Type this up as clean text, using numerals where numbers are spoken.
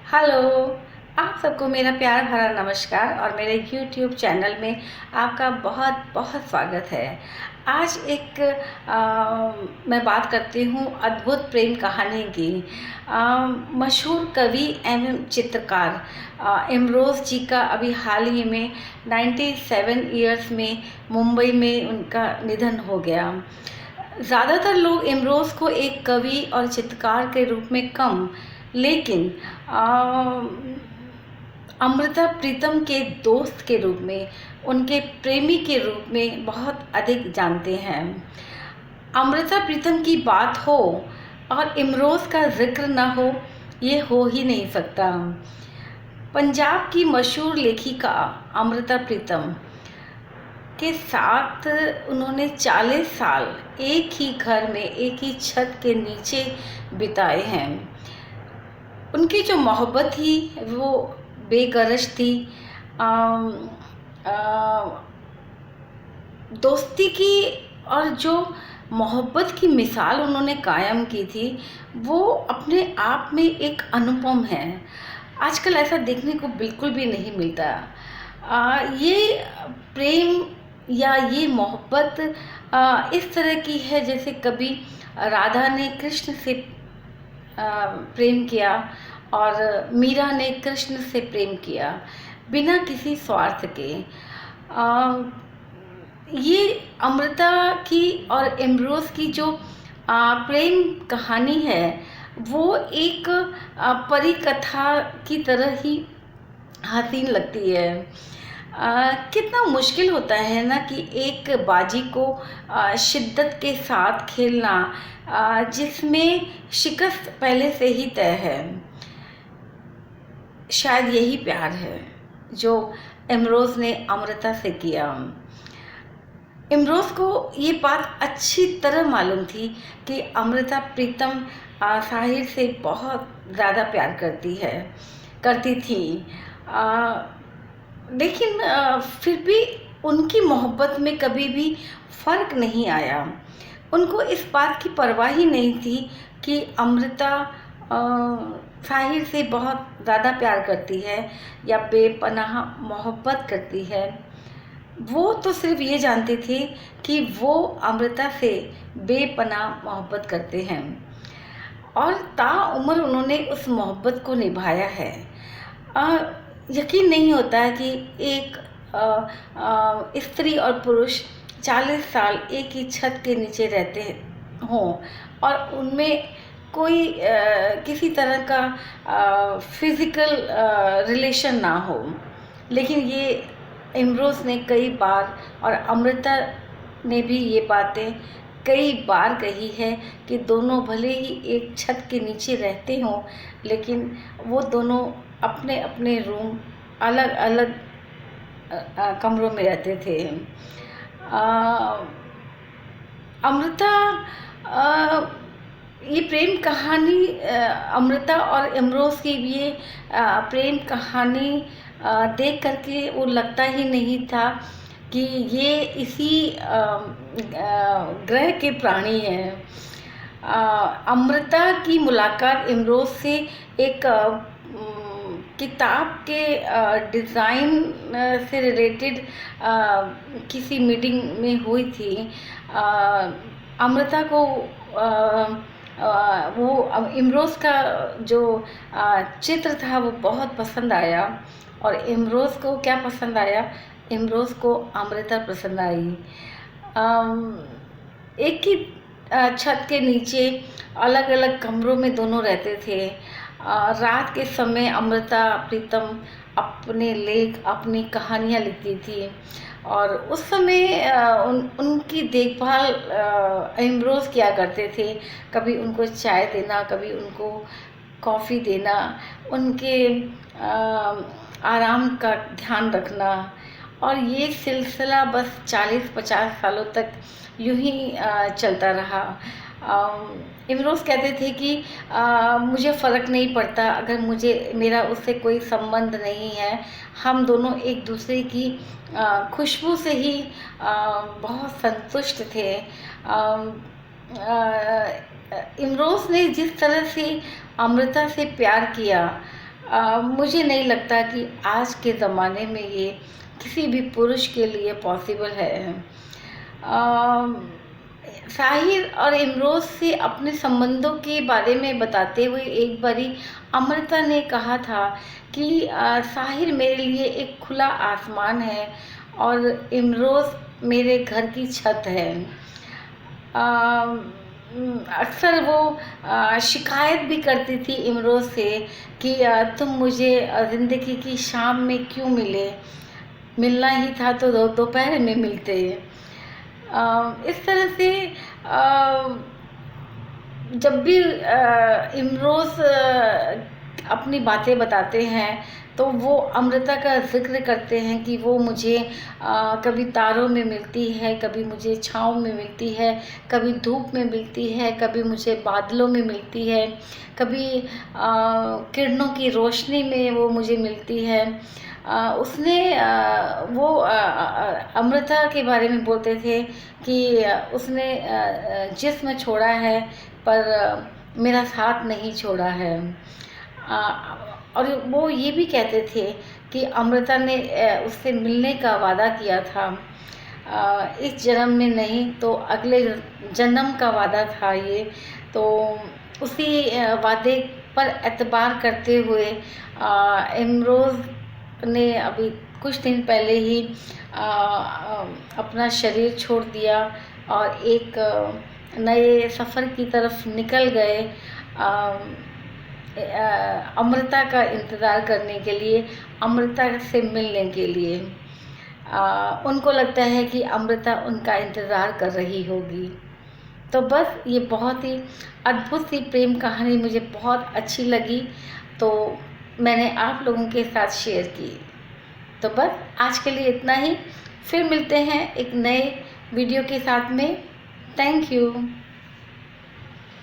Hello, आप सबको मेरा प्यार भरा नमस्कार और मेरे यूट्यूब चैनल में आपका बहुत बहुत स्वागत है। आज मैं बात करती हूँ अद्भुत प्रेम कहानी की। मशहूर कवि एवं चित्रकार इमरोज़ जी का अभी हाल ही में 97 ईयर्स में मुंबई में उनका निधन हो गया। ज़्यादातर लोग इमरोज़ को एक कवि और चित्रकार के रूप में कम, लेकिन अमृता प्रीतम के दोस्त के रूप में, उनके प्रेमी के रूप में बहुत अधिक जानते हैं। अमृता प्रीतम की बात हो और इमरोज़ का जिक्र न हो, ये हो ही नहीं सकता। पंजाब की मशहूर लेखिका अमृता प्रीतम के साथ उन्होंने 40 साल एक ही घर में, एक ही छत के नीचे बिताए हैं। उनकी जो मोहब्बत थी वो बेगरज थी। दोस्ती की और जो मोहब्बत की मिसाल उन्होंने कायम की थी वो अपने आप में एक अनुपम है। आजकल ऐसा देखने को बिल्कुल भी नहीं मिलता। ये प्रेम या ये मोहब्बत इस तरह की है जैसे कभी राधा ने कृष्ण से प्रेम किया और मीरा ने कृष्ण से प्रेम किया, बिना किसी स्वार्थ के। ये अमृता की और इमरोज़ की जो प्रेम कहानी है वो एक परी कथा की तरह ही हसीन लगती है। कितना मुश्किल होता है ना कि एक बाजी को शिद्दत के साथ खेलना, जिसमें शिकस्त पहले से ही तय है। शायद यही प्यार है जो इमरोज़ ने अमृता से किया। इमरोज़ को ये बात अच्छी तरह मालूम थी कि अमृता प्रीतम साहिर से बहुत ज़्यादा प्यार करती थी। लेकिन फिर भी उनकी मोहब्बत में कभी भी फ़र्क नहीं आया। उनको इस बात की परवाह ही नहीं थी कि अमृता साहिर से बहुत ज़्यादा प्यार करती है या बेपनाह मोहब्बत करती है। वो तो सिर्फ ये जानते थे कि वो अमृता से बेपनाह मोहब्बत करते हैं और ताउम्र उन्होंने उस मोहब्बत को निभाया है। यकीन नहीं होता है कि एक स्त्री और पुरुष 40 साल एक ही छत के नीचे रहते हों और उनमें कोई किसी तरह का फिज़िकल रिलेशन ना हो। लेकिन ये इमरोज़ ने कई बार और अमृता ने भी ये बातें कई बार कही है कि दोनों भले ही एक छत के नीचे रहते हों, लेकिन वो दोनों अपने अपने रूम अलग अलग कमरों में रहते थे। अमृता ये प्रेम कहानी अमृता और इमरोज़ की ये प्रेम कहानी देख करके वो लगता ही नहीं था कि ये इसी ग्रह के प्राणी हैं। अमृता की मुलाकात इमरोज़ से एक किताब के डिज़ाइन से रिलेटेड किसी मीटिंग में हुई थी। अमृता को वो इमरोज़ का जो चित्र था वो बहुत पसंद आया और इमरोज़ को क्या पसंद आया, इमरोज़ को अमृता पसंद आई। एक ही छत के नीचे अलग अलग कमरों में दोनों रहते थे। रात के समय अमृता प्रीतम अपने लेख, अपनी कहानियाँ लिखती थी और उस समय उनकी देखभाल इमरोज़ किया करते थे। कभी उनको चाय देना, कभी उनको कॉफ़ी देना, उनके आराम का ध्यान रखना, और ये सिलसिला बस 40-50 सालों तक यूं ही चलता रहा। इमरोज़ कहते थे कि मुझे फ़र्क नहीं पड़ता अगर मेरा उससे कोई संबंध नहीं है, हम दोनों एक दूसरे की खुशबू से ही बहुत संतुष्ट थे। इमरोज़ ने जिस तरह से अमृता से प्यार किया, मुझे नहीं लगता कि आज के ज़माने में ये किसी भी पुरुष के लिए पॉसिबल है। साहिर और इमरोज़ से अपने संबंधों के बारे में बताते हुए एक बारी अमृता ने कहा था कि साहिर मेरे लिए एक खुला आसमान है और इमरोज़ मेरे घर की छत है। अक्सर वो शिकायत भी करती थी इमरोज़ से कि तुम मुझे ज़िंदगी की शाम में क्यों मिले, मिलना ही था तो दोपहर में मिलते। इस तरह से जब भी इमरोज़ अपनी बातें बताते हैं तो वो अमृता का ज़िक्र करते हैं कि वो मुझे कभी तारों में मिलती है, कभी मुझे छाँव में मिलती है, कभी धूप में मिलती है, कभी मुझे बादलों में मिलती है, कभी किरणों की रोशनी में वो मुझे मिलती है। उसने वो अमृता के बारे में बोलते थे कि उसने जिस्म छोड़ा है पर मेरा साथ नहीं छोड़ा है। और वो ये भी कहते थे कि अमृता ने उससे मिलने का वादा किया था, इस जन्म में नहीं तो अगले जन्म का वादा था ये। तो उसी वादे पर एतबार करते हुए इमरोज़ ने अभी कुछ दिन पहले ही अपना शरीर छोड़ दिया और एक नए सफ़र की तरफ निकल गए अमृता का इंतज़ार करने के लिए, अमृता से मिलने के लिए। उनको लगता है कि अमृता उनका इंतज़ार कर रही होगी। तो बस ये बहुत ही अद्भुत सी प्रेम कहानी मुझे बहुत अच्छी लगी, तो मैंने आप लोगों के साथ शेयर की। तो बस आज के लिए इतना ही, फिर मिलते हैं एक नए वीडियो के साथ में। Thank you.